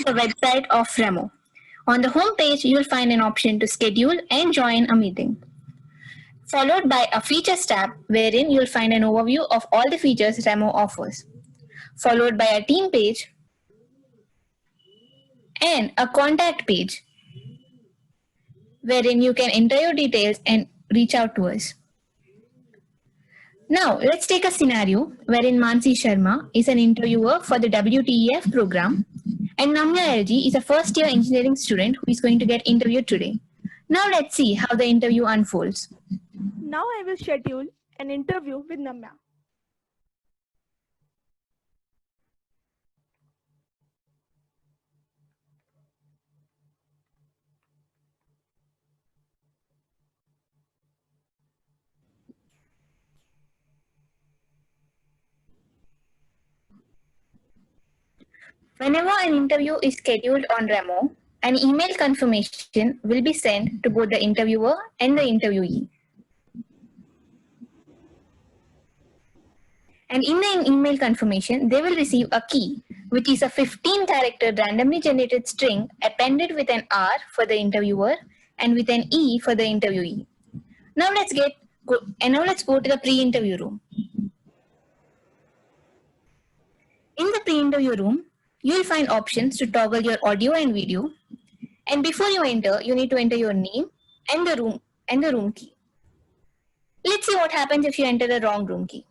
the website of Remo. On the home page, you will find an option to schedule and join a meeting, followed by a features tab wherein you will find an overview of all the features Remo offers, followed by a team page and a contact page wherein you can enter your details and reach out to us. Now, let's take a scenario wherein Mansi Sharma is an interviewer for the WTEF program and Namya LG is a first year engineering student who is going to get interviewed today. Now, let's see how the interview unfolds. Now I will schedule an interview with Namya. Whenever an interview is scheduled on Remo, an email confirmation will be sent to both the interviewer and the interviewee. And in the email confirmation, they will receive a key, which is a 15-character randomly generated string appended with an R for the interviewer and with an E for the interviewee. Now let's go to the pre-interview room. In the pre-interview room, you will find options to toggle your audio and video. And before you enter, you need to enter your name and the room key. Let's see what happens if you enter the wrong room key.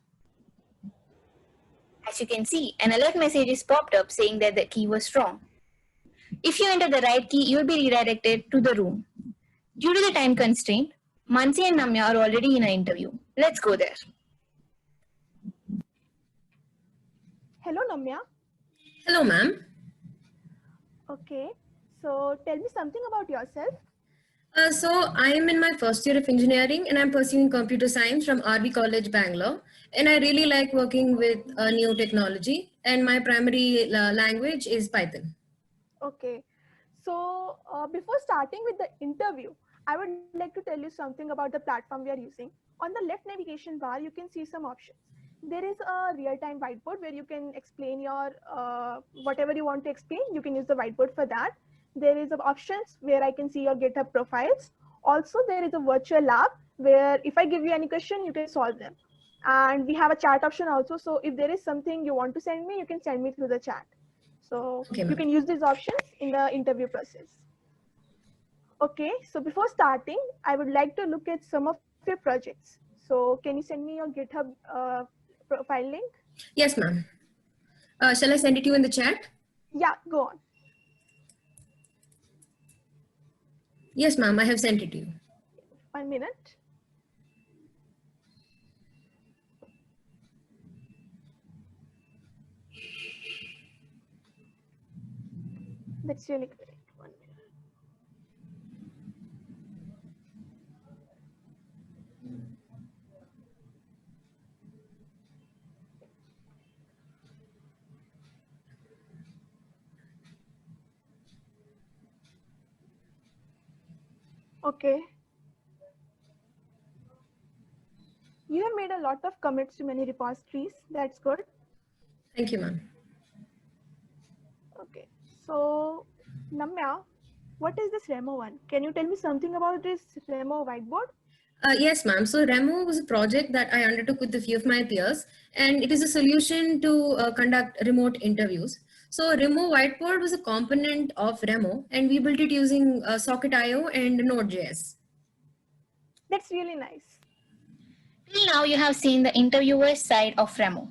As you can see, an alert message is popped up saying that the key was wrong. If you enter the right key, you will be redirected to the room. Due to the time constraint, Mansi and Namya are already in an interview. Let's go there. Hello, Namya. Hello, ma'am. Okay, so tell me something about yourself. So I am in my first year of engineering and I'm pursuing computer science from RV College, Bangalore. And I really like working with new technology and my primary language is Python. Okay, so before starting with the interview, I would like to tell you something about the platform we are using. On the left navigation bar, you can see some options. There is a real-time whiteboard where you can explain your whatever you want to explain. You can use the whiteboard for that. There is options where I can see your GitHub profiles. Also, there is a virtual lab where if I give you any question, you can solve them. And we have a chat option also. So if there is something you want to send me, you can send me through the chat. So you can use these options in the interview process. Okay, so before starting, I would like to look at some of your projects. So can you send me your GitHub profile link? Yes, ma'am. Shall I send it to you in the chat? Yeah, go on. Yes, ma'am, I have sent it to you. 1 minute. That's really great. 1 minute. Okay. You have made a lot of commits to many repositories. That's good. Thank you, ma'am. Okay. So, Namya, what is this Remo one? Can you tell me something about this Remo whiteboard? Yes, ma'am. So Remo was a project that I undertook with a few of my peers, and it is a solution to conduct remote interviews. So Remo Whiteboard was a component of Remo, and we built it using Socket.io and Node.js. That's really nice. Till now, you have seen the interviewer's side of Remo.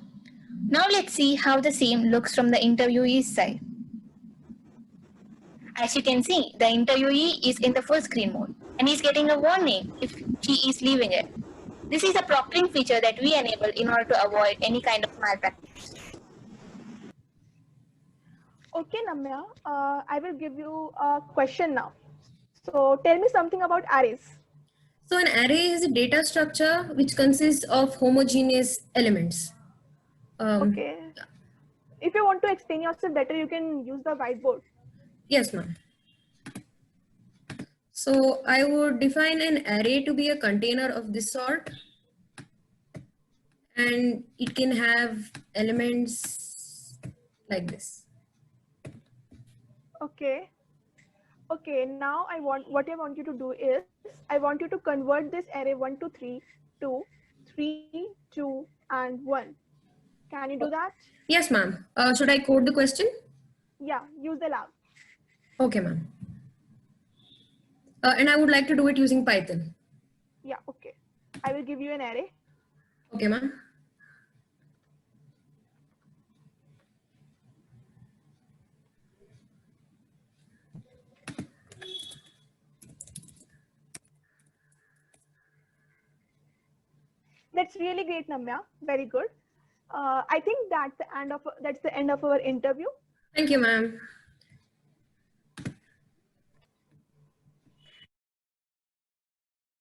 Now let's see how the same looks from the interviewee's side. As you can see, the interviewee is in the full screen mode and is getting a warning if she is leaving it. This is a proctoring feature that we enable in order to avoid any kind of malpractice. Okay, Namya, I will give you a question now. So tell me something about arrays. So an array is a data structure which consists of homogeneous elements. Okay. If you want to explain yourself better, you can use the whiteboard. Yes, ma'am. So I would define an array to be a container of this sort, and it can have elements like this. Okay. Okay, now what I want you to do is I want you to convert this array 1 to 3 to 3, 2, and 1. Can you do that? Yes, ma'am. Should I code the question? Yeah, use the lab. Okay, ma'am. And I would like to do it using Python. Yeah, okay. I will give you an array. Okay, ma'am. That's really great, Namya. Very good. I think that's the end of our interview. Thank you, ma'am.